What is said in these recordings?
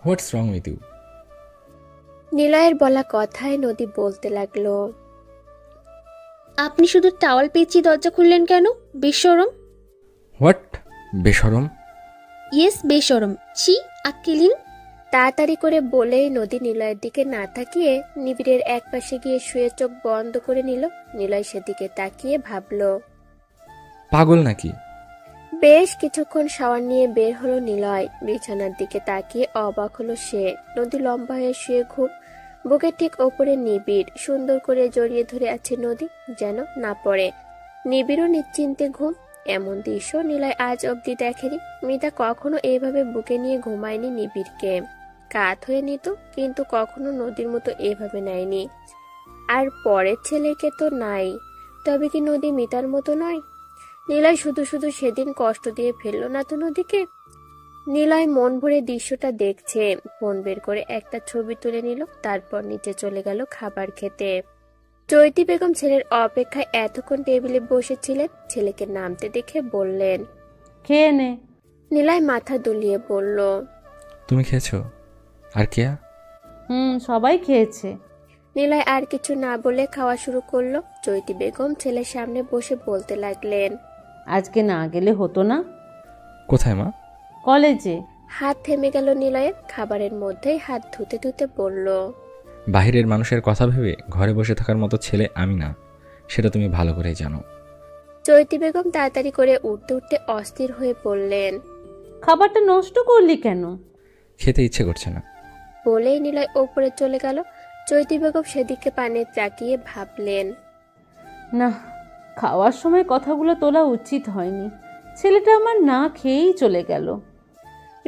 What's wrong with you? নিলয়ের বলা কথায় নদী বলতে লাগলো, আপনি শুধু টাওয়াল পেঁচিয়ে দরজা খুললেন কেন? বেশরম। হোয়াট? বেশরম? ইয়েস, বেশরম। ছি, আক্কেলিন। তাড়াতাড়ি করে বলেই নদী নিলয়ের দিকে না তাকিয়ে নিবিড়ের এক পাশে গিয়ে শুয়ে চোখ বন্ধ করে নিল। নিলয় সেদিকে তাকিয়ে ভাবলো। পাগল নাকি? বেশ কিছুক্ষণ শাওয়ার নিয়ে বের হলো নিলয়। বিছানার দিকে তাকিয়ে অবাক হলো সে। নদী লম্বা হয়ে শুয়ে ঘুম, বুকের ঠিক ওপরে নিবিড় সুন্দর করে জড়িয়ে ধরে আছে নদী, যেন না পড়ে। নিবিড়ও নিশ্চিন্তে ঘুম। এমন দৃশ্য নিলয় আজ অব্দি দেখেনি। মিতা কখনো এইভাবে বুকে নিয়ে ঘুমায়নি নিবিড়কে। কাত হয়ে নিত, কিন্তু কখনো নদীর মতো এভাবে নেয়নি। আর পরের ছেলেকে তো নাই, তবে কি নদী মিতার মতো নয়? নিলয় শুধু শুধু সেদিন কষ্ট দিয়ে ফেললো না তো নদীকে? নিলয় মন ভরে দৃশ্যটা দেখছে। ফোন বের করে একটা ছবি তুলে নিল, তারপর নিচে চলে গেল খাবার খেতে। চৈতি বেগম ছেলের অপেক্ষায় এতক্ষণ টেবিলে বসেছিলেন। ছেলেকে নামতে দেখে বললেন, খেয়ে নে। নিলয় মাথা দুলিয়ে বলল, তুমি খেয়েছো? আর কেয়া? সবাই খেয়েছে। নিলয় আর কিছু না বলে খাওয়া শুরু করলো। চৈতি বেগম ছেলের সামনে বসে বলতে লাগলেন, আজকে না গেলে হতো না? কোথায় মা? কলেজে। হাত থেমে গেল নিলয়ের। খাবারের মধ্যেই হাত ধুতে ধুতে বলল, বাহিরের মানুষের কথা ভেবে ঘরে বসে থাকার মতো ছেলে আমি না, সেটা তুমি ভালো করেই জানো। চৈতি বেগম তাড়াতাড়ি করে উঠতে উঠতে অস্থির হয়ে পড়লেন, খাবারটা নষ্ট করলি কেন? খেতে ইচ্ছে করছে না। বলেই নিলয় ওপরে চলে গেল। চৈতি বেগম সেদিকে পানে তাকিয়ে ভাবলেন, না, খাওয়ার সময় কথাগুলো তোলা উচিত হয়নি। ছেলেটা আমার না খেয়েই চলে গেল।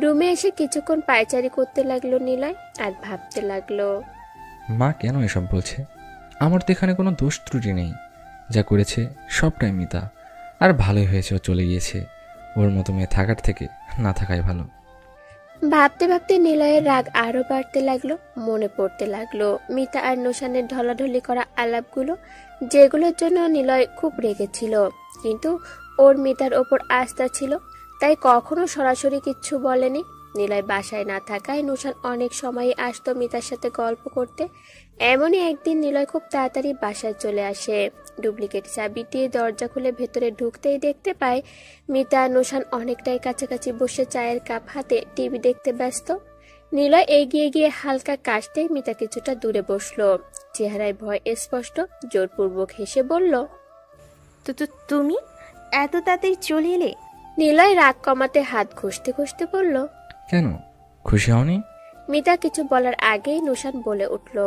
রুমে এসে কিছুক্ষণ পায়চারি করতে লাগলো নিলয়, আর ভাবতে লাগলো, মা কেন এসব বলছে? আমার তো এখানে কোনো দোষ ত্রুটি নেই। যা করেছে সবটাই মিতা। আর ভালোই হয়েছে ও চলে গিয়েছে। ওর মতো মেয়ে থাকার থেকে না থাকাই ভালো। ভাবতে ভাবতে নিলয়ের রাগ আরো বাড়তে লাগলো। মনে পড়তে লাগলো মিতা আর নোশানের ঢলাঢলি করা আলাপগুলো, যেগুলোর জন্য নিলয় খুব রেগেছিল। কিন্তু ওর মিতার ওপর আস্থা ছিল, তাই কখনো সরাসরি কিচ্ছু বলেনি। নিলয় বাসায় না থাকায় নোশান অনেক সময়ই আসতো মিতার সাথে গল্প করতে। এমনই একদিন নিলয় খুব তাড়াতাড়ি বাসায় চলে আসে। ডুপ্লিকেট চাবি দিয়ে দরজা খুলে ভেতরে ঢুকতেই দেখতে পায় মিতা আর নোশান অনেকটাই কাছাকাছি বসে চায়ের কাপ হাতে টিভি দেখতে ব্যস্ত। নিলয় এগিয়ে গিয়ে হালকা কাশতেই মিতা কিছুটা দূরে বসলো। চেহারায় ভয় স্পষ্ট। জোরপূর্বক হেসে বলল, তো তুমি এত তাড়াতাড়ি চলে এলে? নিলয় রাগ কমাতে হাত ঘষতে ঘষতে বলল, কেন, খুশি হওনি? মিতা কিছু বলার আগেই নোশান বলে উঠল,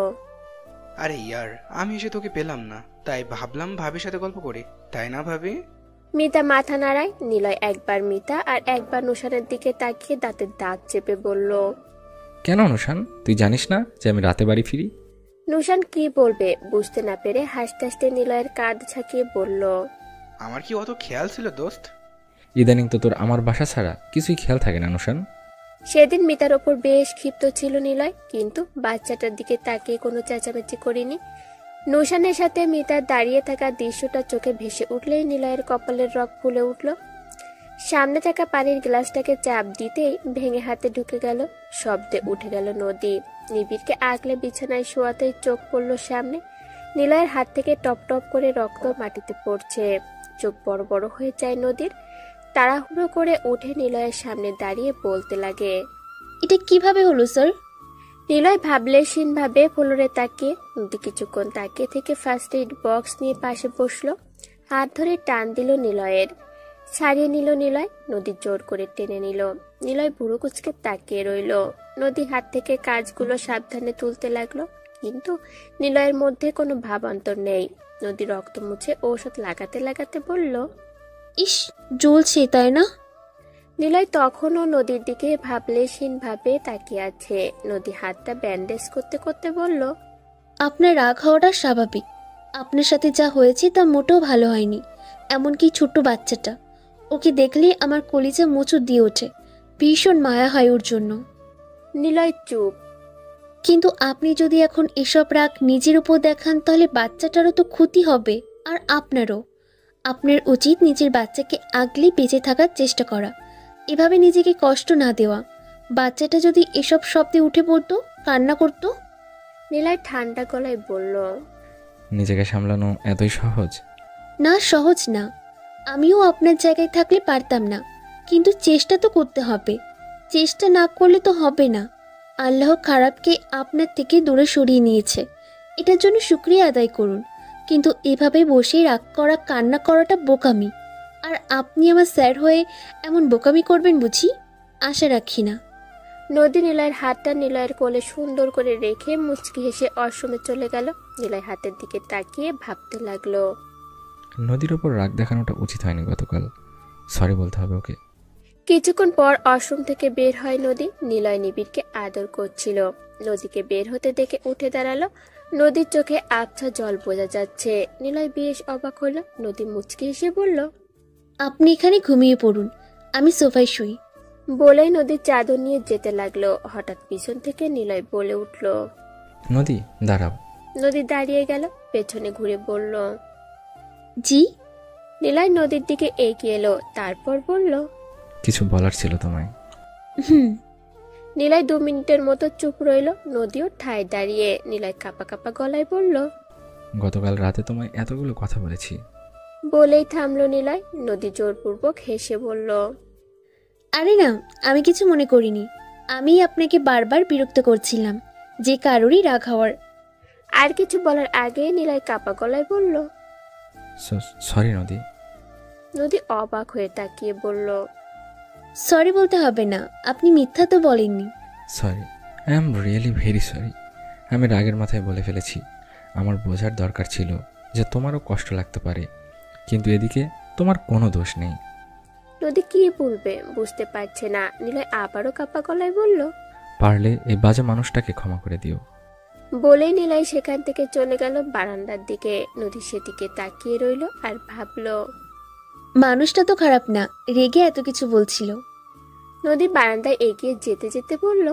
আরে ইয়ার, আমি এসে তোকে পেলাম না, তাই ভাবলাম ভাবির সাথে গল্প করি, তাই না ভাবি? মিতা মাথা নাড়ায়। নিলয় একবার মিতা আর একবার নোশানের দিকে তাকিয়ে দাঁতের দাঁত চেপে বলল, কেন অনুষান, তুই জানিস না যে আমি রাতে বাড়ি ফিরি? নোশান কি বলবে বুঝতে না পেরে হাসতে হাসতে নিলয়ের কাঁধ ঝাঁকিয়ে বলল, আমার কি অত খেয়াল ছিল দোস্ত? ইদানিং তো তোর আমার বাসা ছাড়া কিছুই খেয়াল থাকে না অনুষান। সেদিন মিতার ওপর বেশ ক্ষিপ্ত ছিল নিলয়, কিন্তু বাচ্চাটার দিকে তাকিয়ে কোনো চেঁচামেচি করিনি। নোশানের সাথে মিতার দাঁড়িয়ে থাকা দৃশ্যটা চোখে ভেসে উঠলেই নিলয়ের কপালের রগ ফুলে উঠল। সামনে থাকা পানির গ্লাসটাকে চাপ দিতেই ভেঙে হাতে ঢুকে গেল। শব্দে উঠে গেল নদী। নিবিড়কে আগলে বিছানায় শোয়াতেই চোখ পড়ল সামনে। নিলয়ের হাত থেকে টপ টপ করে রক্ত মাটিতে পড়ছে। চোখ বড় বড় হয়ে যায় নদীর। তাড়াহুড়ো করে উঠে নিলয়ের সামনে দাঁড়িয়ে বলতে লাগে, এটা কিভাবে হলো স্যার? নিলয় ভাবলেশীন ভাবে ফ্লোরে তাকিয়ে। নদী কিছুক্ষণ তাকিয়ে থেকে ফার্স্ট এইড বক্স নিয়ে পাশে বসলো। হাত ধরে টান দিল নিলয়ের। ছাড়িয়ে নিল নিলয়। নদী জোর করে টেনে নিল। নিলয় ভুরু কুচকে তাকিয়ে রইল। নদী হাত থেকে কাজগুলো সাবধানে তুলতে লাগলো, কিন্তু নিলয়ের মধ্যে কোনো ভাবান্তর নেই। নদী রক্ত মুছে ঔষধ লাগাতে লাগাতে বলল, ইস, জ্বলছে তাই না? নিলয় তখনও নদীর দিকে ভাবলেশীন ভাবে তাকিয়ে আছে। নদী হাতটা ব্যান্ডেজ করতে করতে বলল, আপনার রাগ হওয়াটা স্বাভাবিক। আপনার সাথে যা হয়েছে তা মোটেও ভালো হয়নি। এমনকি ছোট্ট বাচ্চাটা, ওকে দেখলেই আমার কলিজা মোচড় দিয়ে ওঠে। ভীষণ মায়া হয় ওর জন্য। নিলয় চুপ। কিন্তু আপনি যদি এখন এসব রাগ নিজের উপর দেখান, তাহলে বাচ্চাটারও তো ক্ষতি হবে, আর আপনারও। আপনার উচিত নিজের বাচ্চাকে আগলে বেঁচে থাকার চেষ্টা করা, এভাবে নিজেকে কষ্ট না দেওয়া। বাচ্চাটা যদি এসব শব্দে উঠে পড়তো, কান্না করতো? নিলয় ঠান্ডা গলায় বলল, নিজেকে সামলানো এতই সহজ? না, সহজ না। আমিও আপনার জায়গায় থাকলে পারতাম না, কিন্তু চেষ্টা তো করতে হবে। চেষ্টা না করলে তো হবে না। আল্লাহ খারাপকে আপনার থেকে দূরে সরিয়ে নিয়েছে, এটার জন্য শুকরিয়া আদায় করুন। কিন্তু এভাবে বসে রাগ করা, কান্না করাটা বোকামি। আর আপনি আমার স্যার হয়ে এমন বোকামি করবেন বুঝি? আশা রাখি না। নদী নিলয়ের হাতটা নিলয়ের কোলে সুন্দর করে রেখে মুচকি হেসে অশ্রমে চলে গেল। নিলয় হাতের দিকে তাকিয়ে ভাবতে লাগলো। নদীর ওপর রাগ দেখানোটা উচিত হয়নি গতকাল। সরি বলতে হবে ওকে। কিছুক্ষণ পর আশ্রম থেকে বের হয় নদী। নিলয় নিবিড়কে আদর করছিল। নদীকে বের হতে দেখে উঠে দাঁড়ালো। নদীর চোখে আবছা জল বোঝা যাচ্ছে। নিলয় বেশ অবাক হলো। নদী মুচকি হেসে বলল, আপনি এখানে ঘুমিয়ে পড়ুন, আমি সোফায় শুই। বলেই নদীর চাদর নিয়ে যেতে লাগলো। হঠাৎ পিছন থেকে নিলয় বলে উঠল, নদী দাঁড়াও। নদী দাঁড়িয়ে গেল, পেছনে ঘুরে বলল, জি? নিলয় নদীর দিকে এগিয়ে এলো, তারপর বলল, কিছু বলার ছিল তোমায়। হুম। নিলয় 2 মিনিটের মতো চুপ রইল। নদীও ঠায় দাঁড়িয়ে। নিলয় কাঁপা কাঁপা গলায় বলল, গতকাল রাতে তোমায় এতগুলো কথা বলেছি। বলেই থামলো নিলয়। নদী জোরপূর্বক হেসে বলল, আরে না, আমি কিছু মনে করিনি। আমি আপনাকে বারবার বিরক্ত করছিলাম, যে কারোরই রাগ হওয়ার। আর কিছু বলার আগে নিলয় কাঁপা গলায় বলল। সরি নদী। নদী অবাক হয়ে তাকিয়ে বলল, সরি বলতে হবে না, আপনি মিথ্যা তো বলেননি। Sorry, I am really very sorry. আমি রাগের মাথায় বলে ফেলেছি। আমার বোঝার দরকার ছিল যে তোমারও কষ্ট লাগতে পারে, কিন্তু এদিকে তোমার কোনো দোষ নেই। নদী কি বলবে বুঝতে পারছে না। নিলয় আবারও কাঁপা গলায় বলল, পারলে এই বাজে মানুষটাকে ক্ষমা করে দিও। বলেই নিলয় সেখান থেকে চলে গেল বারান্দার দিকে। নদী সেদিকে তাকিয়ে রইল আর ভাবলো, মানুষটা তো খারাপ না, রেগে এত কিছু বলছিল। নদী বারান্দায় এগিয়ে যেতে যেতে বলল,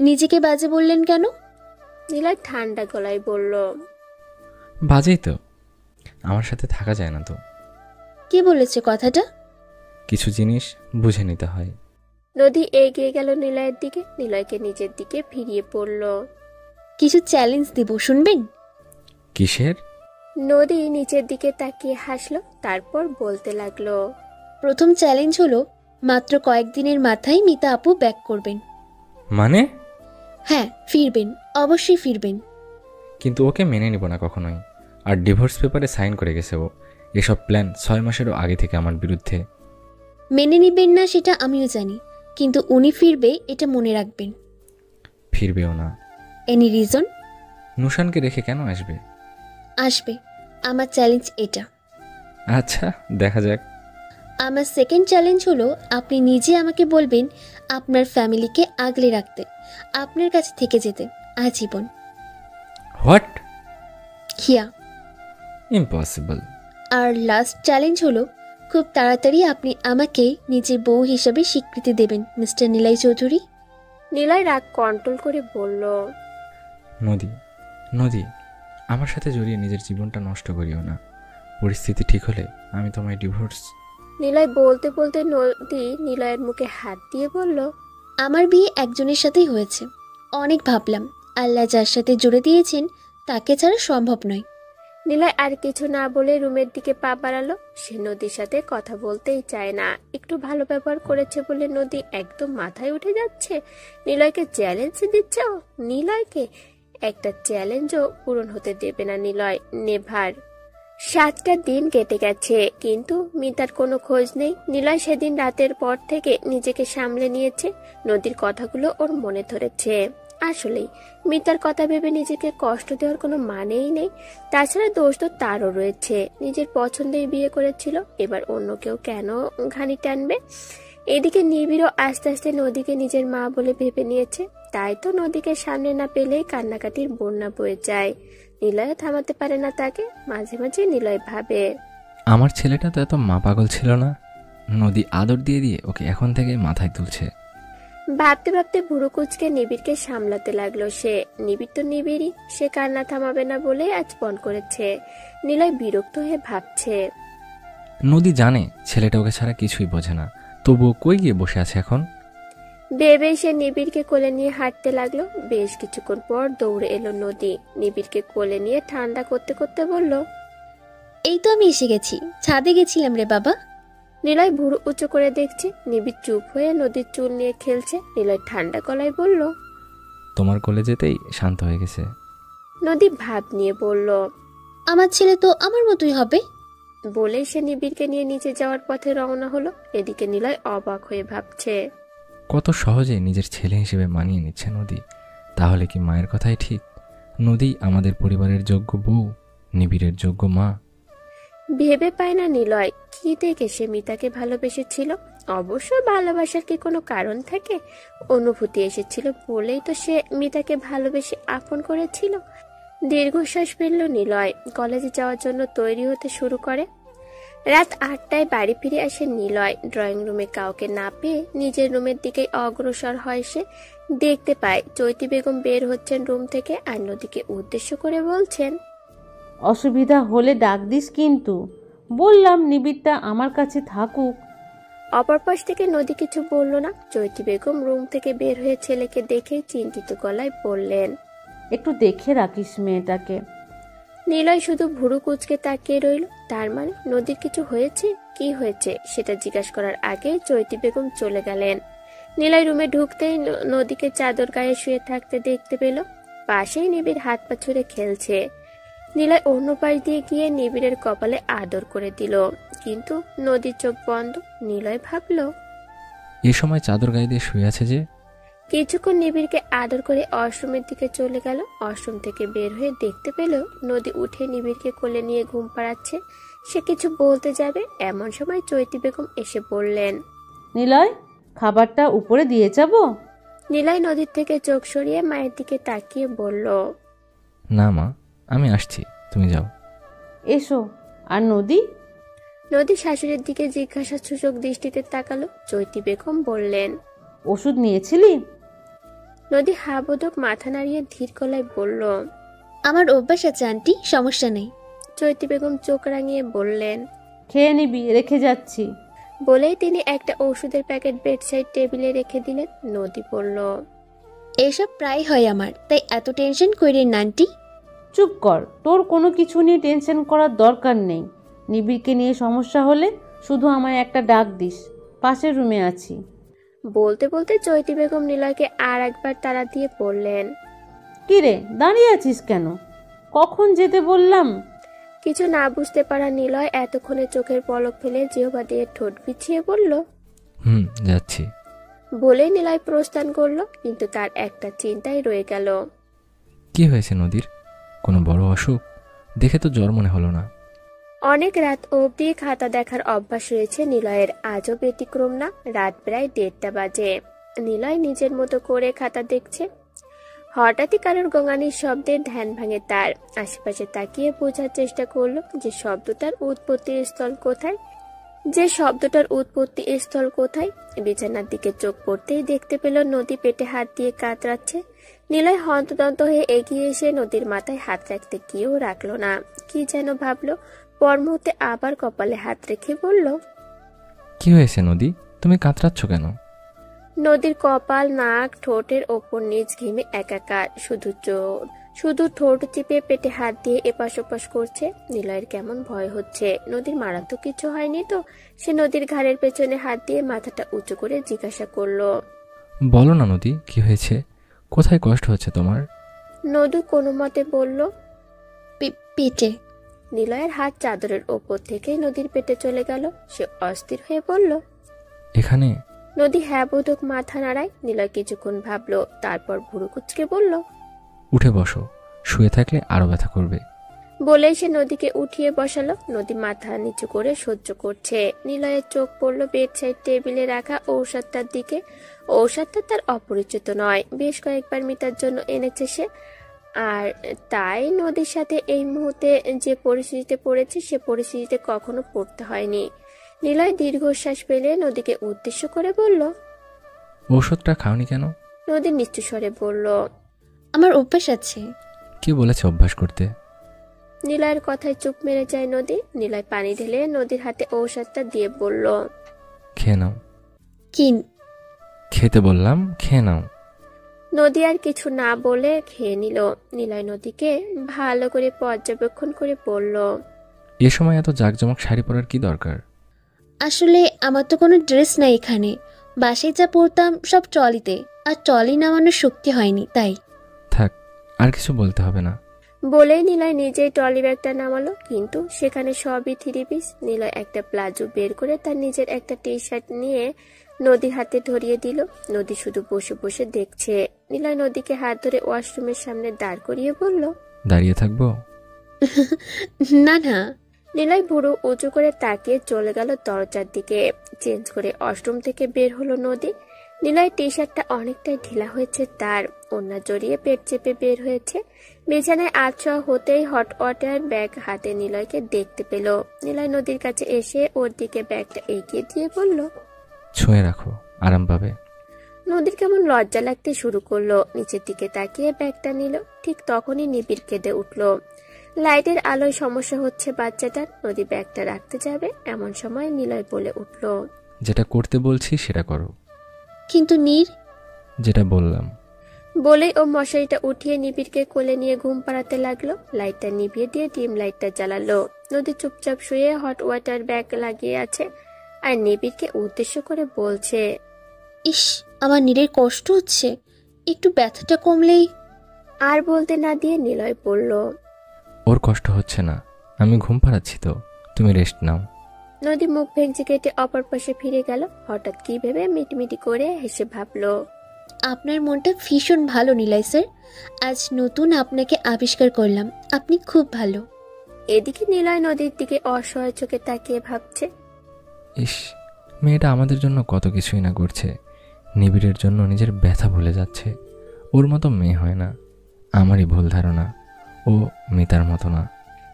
নিজেকে বাজে বললেন কেন? নিলয় ঠান্ডা গলায় বলল, বাজেই তো, আমার সাথে থাকা যায় না তো। কে বলেছে কথাটা? কিছু জিনিস বুঝে নিতে হয়। নদী এগিয়ে গেল নিলয়ের দিকে। নিলয়কে নিজের দিকে ফিরিয়ে পড়ল। কিছু চ্যালেঞ্জ দিব, শুনবেন? কিসের? নদী নিচের দিকে তাকিয়ে হাসলো, তারপর বলতে লাগলো, প্রথম চ্যালেঞ্জ হলো, মাত্র কয়েকদিনের মাথায় মিতা আপু ব্যাক করবেন। মানে? হ্যাঁ, ফিরবেন, অবশ্যই ফিরবেন। কিন্তু ওকে মেনে নিব না কখনোই। আর ডিভোর্স পেপারে সাইন করে গেছে ও। এসব প্ল্যান 6 মাসেরও আগে থেকে আমার বিরুদ্ধে। মেনে নিবেন না সেটা আমিও জানি, কিন্তু উনি ফিরবে এটা মনে রাখবেন। ফিরবেও না। Any reason? নুশানকে রেখে কেন আসবে? আসবে। আমার চ্যালেঞ্জ এটা। আচ্ছা, দেখা যাক। আমার সেকেন্ড চ্যালেঞ্জ হলো, আপনি নিজে আমাকে বলবেন আপনার ফ্যামিলিকে আগলে রাখতে, আপনার কাছে থেকে যেতে আজীবন। হোয়াট? হিয়া। ইম্পসিবল। আর লাস্ট চ্যালেঞ্জ হলো, খুব তাড়াতাড়ি আপনি আমাকে নিজের বউ হিসাবে স্বীকৃতি দেবেন, মিস্টার নিলয় চৌধুরী। নিলয় রাগ কন্ট্রোল করে বলল, নদী, নদী, আমার সাথে জড়িয়ে নিজের জীবনটা নষ্ট করিও না। পরিস্থিতি ঠিক হলে আমি তোমায় ডিভোর্স। নিলয় বলতে বলতে নদী নিলয়ের মুখে হাত দিয়ে বলল, আমার বিয়ে একজনের সাথেই হয়েছে। অনেক ভাবলাম, আল্লাহ যার সাথে জুড়ে দিয়েছেন তাকে ছাড়া সম্ভব নয়। নিলয় আর কিছু না বলে রুমের দিকে পা বাড়ালো। সে নদীর সাথে কথা বলতেই চায় না। একটু ভালো ব্যবহার করেছে বলে নদী একদম মাথায় উঠে যাচ্ছে। নিলয়কে চ্যালেঞ্জ দিচ্ছে ও। নিলয়কে একটা চ্যালেঞ্জও পূরণ হতে দেবে না নিলয়, নেভার। 7টা দিন কেটে গেছে, কিন্তু মিতার কোনো খোঁজ নেই। নিলয় সেদিন রাতের পর থেকে নিজেকে সামলে নিয়েছে। নদীর কথাগুলো ওর মনে ধরেছে। আসলেই মিতার কথা ভেবে নিজেকে কষ্ট দেওয়ার কোনো মানেই নেই। তাছাড়া দোষ তো তারও রয়েছে। নিজের পছন্দেই বিয়ে করেছিল, এবার অন্য কেউ কেন ঘানি টানবে? এদিকে নিবিড়ও আস্তে আস্তে নদীকে নিজের মা বলে ভেবে নিয়েছে। তাই তো নদীকে সামনে না পেলেই কান্নাকাটির বন্যা বয়ে যায়। নিলয় থামাতে পারে না তাকে। মাঝে মাঝে নিলয় ভাবে, আমার ছেলেটা তো এত মা পাগল ছিল না। নদী আদর দিয়ে দিয়ে ওকে এখন থেকে মাথায় তুলছে। ভাবতে ভাবতে ভুরু কুচকে নিবিড়কে সামলাতে লাগলো সে। নিবিড় তো নিবিড়ই, সে কান্না থামাবে না বলে আজ পণ করেছে। নিলয় বিরক্ত হয়ে ভাবছে, নদী জানে ছেলেটা ওকে ছাড়া কিছুই বোঝে না, তবুও কই গিয়ে বসে আছে এখন। ভেবে সে নিবিড়কে কোলে নিয়ে হাঁটতে লাগলো। বেশ কিছুক্ষণ পর দৌড়ে এলো নদী। নিবিড়কে কোলে নিয়ে ঠান্ডা করতে করতে বলল, এই তো আমি এসে গেছি, ছাদে গেছিলাম রে বাবা। নিলয় ভুরু উঁচু করে দেখছে। নিবিড় চুপ হয়ে নদীর চুল নিয়ে খেলছে। নিলয় ঠান্ডা গলায় বলল, তোমার কোলে যেতেই শান্ত হয়ে গেছে। নদী ভাব নিয়ে বলল, আমার ছেলে তো আমার মতোই হবে। বলেই সে নিবিড়কে নিয়ে নিচে যাওয়ার পথে রওনা হলো। এদিকে নিলয় অবাক হয়ে ভাবছে, কত সহজে নিজের ছেলে হিসেবে মানিয়ে নিচ্ছে নদী। তাহলে কি মায়ের কথাই ঠিক? নদী আমাদের পরিবারের যোগ্য বউ, নিবিড়ের যোগ্য মা। ভেবে পায় না নিলয় কি দেখে সে মিতাকে ভালোবেসেছিল। অবশ্য ভালোবাসার কি কোনো কারণ থাকে? অনুভূতি এসেছিল বলেই তো সে মিতাকে ভালোবেসে আপন করেছিল। দীর্ঘশ্বাস ফেলল নিলয়। কলেজে যাওয়ার জন্য তৈরি হতে শুরু করে। রাত 8টায় বাড়ি ফিরে আসে নিলয়। ড্রয়িং রুমে কাউকে না পেয়ে নিজের রুমের দিকেই অগ্রসর হয় সে। দেখতে পায় চৈতি বেগম বের হচ্ছেন রুম থেকে আর নদীকে উদ্দেশ্য করে বলছেন, অসুবিধা হলে ডাক দিস কিন্তু। বললাম নিবিড়টা আমার কাছে থাকুক। অপর পাশ থেকে নদী কিছু বলল না। চৈতি বেগম রুম থেকে বের হয়ে ছেলেকে দেখে চিন্তিত গলায় বললেন, একটু দেখে রাখিস মেয়েটাকে। নিলয় শুধু ভুরু কুচকে তাকিয়ে রইল। তার মানে নদীর কিছু হয়েছে? কি হয়েছে সেটা জিজ্ঞাসা করার আগে চৈতি বেগম চলে গেলেন। নিলয় রুমে ঢুকতেই নদীকে চাদর গায়ে শুয়ে থাকতে দেখতে পেল। পাশেই নিবিড় হাত পা ছুঁড়ে খেলছে। নিলয় অন্য পাশ দিয়ে গিয়ে নিবিড়ের কপালে আদর করে দিল, কিন্তু নদীর চোখ বন্ধ। নিলয় ভাবল, এ সময় চাদর গায়ে দিয়ে শুয়ে আছে যে। কিছুক্ষণ নিবিড়কে আদর করে ওয়াশরুমের দিকে চলে গেল। ওয়াশরুম থেকে বের হয়ে দেখতে পেল নদী উঠে নিবিড়কে কোলে নিয়ে ঘুম পাড়াচ্ছে। সে কিছু বলতে যাবে এমন সময় চৈতি বেগম এসে বললেন, নিলয়, খাবারটা উপরে দিয়ে যাবো? নিলয় নদীর থেকে চোখ সরিয়ে মায়ের দিকে তাকিয়ে বলল, না মা, আমি আসছি, তুমি যাও। এসো। আর নদী? নদী শাশুড়ির দিকে জিজ্ঞাসা সূচক দৃষ্টিতে তাকালো। চৈতি বেগম বললেন, ওষুধ নিয়েছিলি? নদী হাবোদক মাথা নাড়িয়ে ধীর গলায় বলল, আমার অভ্যাস আছে আন্টি, সমস্যা নেই। চৈতি বেগম চোখ রাঙিয়ে বললেন, খেয়ে নিবি, রেখে যাচ্ছি। বলেই তিনি একটা ওষুধের প্যাকেট বেডসাইড টেবিলে রেখে দিলেন। নদী বলল, এসব প্রায় হয় আমার, তাই এত টেনশন করেন না আন্টি। চুপ কর, তোর কোনো কিছু নিয়ে টেনশন করার দরকার নেই। নিবিড়কে নিয়ে সমস্যা হলে শুধু আমায় একটা ডাক দিস, পাশের রুমে আছি। বলতে বলতে চৈতি বেগম নিলয়কে আর একবার তাড়া দিয়ে পড়লেন। কিরে, দাঁড়িয়ে আছিস কেন? কখন যেতে বললাম? কিছু না বুঝতে পারা নিলয় এতক্ষণে চোখের পলক ফেলে জিহ্বা দিয়ে ঠোঁট বিছিয়ে বলল, যাচ্ছি। বলেই নিলয় প্রস্থান করলো। কিন্তু তার একটা চিন্তাই রয়ে গেল। কি হয়েছে নদীর? কোনো বড় অসুখ? দেখে তো জ্বর মনে হলো না। অনেক রাত অবধি খাতা দেখার অভ্যাস রয়েছে নিলয়ের। আজও ব্যতিক্রম না। রাত প্রায় 1:30 বাজে। নিলয় নিজের মতো করে খাতা দেখছে। হঠাৎই কারোর গোঙানির শব্দে ধ্যান ভাঙে তার। আশেপাশে তাকিয়ে বোঝার চেষ্টা করলো যে শব্দটার উৎপত্তি স্থল কোথায়। বিছানার দিকে চোখ পড়তেই দেখতে পেল নদী পেটে হাত দিয়ে কাতরাচ্ছে। নিলয় হন্তদন্ত হয়ে এগিয়ে এসে নদীর মাথায় হাত রাখতে গিয়েও রাখলো না। কি যেন ভাবলো। পর মুহূর্তে আবার কপালে হাত রেখে বলল, কি হয়েছে নদী? তুমি কাতরাচ্ছ কেন? নদীর কপাল, নাক, ঠোঁটের ওপর নিচ ঘেমে একাকার। শুধু ঠোঁট চিপে পেটে হাত দিয়ে এপাশ ওপাশ করছে। নিলয়ের কেমন ভয় হচ্ছে। নদীর মারাত্মক কিছু হয়নি তো? সে নদীর ঘাড়ের পেছনে হাত দিয়ে মাথাটা উঁচু করে জিজ্ঞাসা করলো, বলো না নদী, কি হয়েছে? কোথায় কষ্ট হচ্ছে তোমার? নদী কোনো মতে বলল, পেটে। নিলয়ের হাত চাদরের ওপর থেকে নদীর পেটে চলে গেল। সে অস্থির হয়ে বলল, এখানে? নদী হ্যাঁ বোধক মাথা নাড়ায়। নিলয় কিছুক্ষণ ভাবলো, তারপর ভুরু কুচকে বলল, উঠে বসো, শুয়ে থাকলে আরো ব্যথা করবে। বলেই সে নদীকে উঠিয়ে বসালো। নদী মাথা নিচু করে সহ্য করছে। নিলয়ের চোখ পড়ল বেডসাইড টেবিলে রাখা ঔষধটার দিকে। ঔষধটা তার অপরিচিত নয়, বেশ কয়েকবার মিতার জন্য এনেছে সে। আর তাই নদীর সাথে এই মুহূর্তে যে পরিস্থিতিতে পড়েছে সে পরিস্থিতিতে কখনো পড়তে হয়নি। নিলয় দীর্ঘশ্বাস ফেলে নদীকে উদ্দেশ্য করে বলল, ঔষধটা খাওনি কেন? নদী নিচু স্বরে বলল, আমার অভ্যাস আছে। কে বলেছে অভ্যাস করতে? নিলয়ের কথায় চুপ মেরে যায় নদী। নিলয় পানি ঢেলে নদীর হাতে ঔষধটা দিয়ে বলল, খেয়ে নাও। খেতে বললাম, খেয়ে নাও। নদী আর কিছু না বলে খেয়ে নিল। নিলয় নদীকে ভালো করে পর্যবেক্ষণ করে বলল, এ সময় এত জাঁকজমক শাড়ি পরার কি দরকার? আসলে আমার তো কোনো ড্রেস নাই এখানে। বাসায় যা পরতাম সব ট্রলিতে, আর ট্রলি নামানোর শক্তি হয়নি তাই। থাক, আর কিছু বলতে হবে না। বলেই নিলয় নিজেই ট্রলি ব্যাগটা নামালো, কিন্তু সেখানে সবই থ্রি পিস। নিলয় একটা প্লাজো বের করে তার নিজের একটা টি শার্ট নিয়ে নদীর হাতে ধরিয়ে দিল। নদী শুধু বসে বসে দেখছে। নিলয় নদীকে হাত ধরে ওয়াশরুমের সামনে দাঁড় করিয়ে বলল, দাঁড়িয়ে থাকবো? না না। নিলয় ভুরু উঁচু করে তাকিয়ে চলে গেল দরজার দিকে। চেঞ্জ করে ওয়াশরুম থেকে বের হলো নদী। নিলয় টি শার্টটা অনেকটাই ঢিলা হয়েছে, তার ওড়না জড়িয়ে পেট চেপে বের হয়েছে। বিছানায় আছোয়া হতেই হট ওয়াটার ব্যাগ হাতে নিলয়কে দেখতে পেল। নিলয় নদীর কাছে এসে ওর দিকে ব্যাগটা এগিয়ে দিয়ে বলল, ছুঁয়ে রাখো, আরাম পাবে। নদীর কেমন লজ্জা লাগতে শুরু করলো। নিচের দিকে তাকিয়ে ব্যাগটা নিল। ঠিক তখনই নিবিড় কেঁদে উঠল। লাইটের আলোয় সমস্যা হচ্ছে বাচ্চাটার। নদী ব্যাগটা রাখতে যাবে, এমন সময় নিলয় বলে উঠল, যেটা করতে বলছি সেটা করো। কিন্তু নীর। যেটা বললাম। বলেই ও মশারিটা উঠিয়ে নিবিড়কে কোলে নিয়ে ঘুম পাড়াতে লাগলো। লাইটটা নিভিয়ে দিয়ে ডিম লাইটটা জ্বালালো। নদী চুপচাপ শুয়ে হট ওয়াটার ব্যাগ লাগিয়ে আছে আর নিবিড়কে উদ্দেশ্য করে বলছে, ইস, আমার নীরের কষ্ট হচ্ছে, একটু ব্যথাটা কমলেই। আর বলতে না দিয়ে নিলয় বলল, ওর কষ্ট হচ্ছে না, আমি ঘুম পাড়াচ্ছি তো, তুমি রেস্ট নাও। নদী মুখ ভেঙচি কেটে অপর পাশে ফিরে গেল। হঠাৎ কি ভেবে মিটমিটি করে হেসে ভাবলো, আপনার মনটা ভীষণ ভালো নিলয় স্যার। আজ নতুন আপনাকে আবিষ্কার করলাম, আপনি খুব ভালো। এদিকে নিলয় নদীর দিকে অসহায় চোখে তাকিয়ে ভাবছে, ইস, মেয়েটা আমাদের জন্য কত কিছুই না করছে। নিবিড়ের জন্য নিজের ব্যথা ভুলে যাচ্ছে। ওর মতো মেয়ে হয় না। আমারই ভুল ধারণা, ও মিতার মতো না।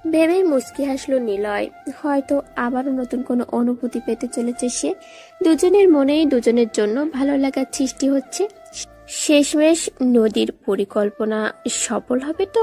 ভেবেই মুচকি হাসলো নিলয়। হয়তো আবারও নতুন কোনো অনুভূতি পেতে চলেছে সে। দুজনের মনেই দুজনের জন্য ভালো লাগার সৃষ্টি হচ্ছে। শেষমেশ নদীর পরিকল্পনা সফল হবে তো।